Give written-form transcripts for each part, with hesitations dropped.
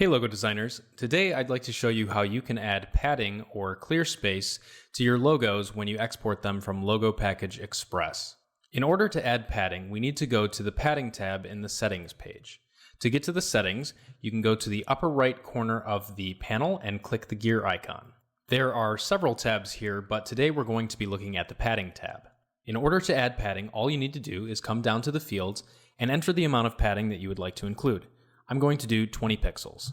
Hey logo designers, today I'd like to show you how you can add padding or clear space to your logos when you export them from Logo Package Express. In order to add padding, we need to go to the Padding tab in the Settings page. To get to the settings, you can go to the upper right corner of the panel and click the gear icon. There are several tabs here, but today we're going to be looking at the Padding tab. In order to add padding, all you need to do is come down to the fields and enter the amount of padding that you would like to include. I'm going to do 20 pixels.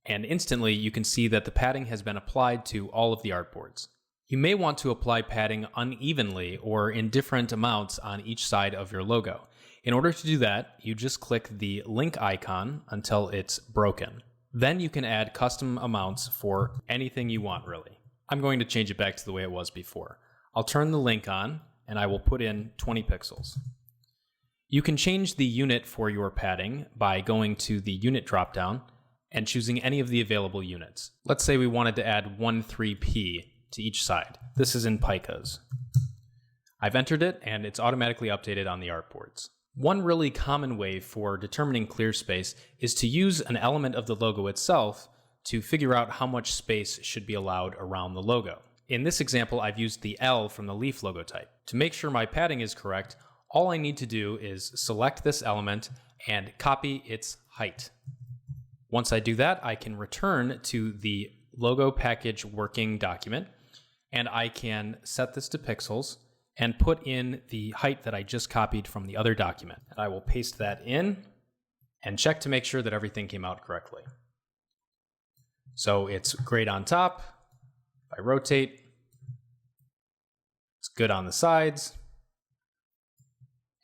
And instantly you can see that the padding has been applied to all of the artboards. You may want to apply padding unevenly or in different amounts on each side of your logo. In order to do that, you just click the link icon until it's broken. Then you can add custom amounts for anything you want, really. I'm going to change it back to the way it was before. I'll turn the link on and I will put in 20 pixels. You can change the unit for your padding by going to the unit dropdown and choosing any of the available units. Let's say we wanted to add 13p to each side. This is in picas. I've entered it and it's automatically updated on the artboards. One really common way for determining clear space is to use an element of the logo itself to figure out how much space should be allowed around the logo. In this example, I've used the L from the leaf logo type. To make sure my padding is correct, all I need to do is select this element and copy its height. Once I do that, I can return to the logo package working document and I can set this to pixels and put in the height that I just copied from the other document. And I will paste that in and check to make sure that everything came out correctly. So it's great on top. If I rotate, it's good on the sides.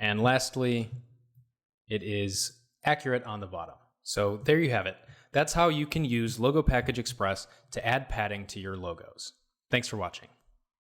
And lastly, it is accurate on the bottom. So there you have it. That's how you can use Logo Package Express to add padding to your logos. Thanks for watching.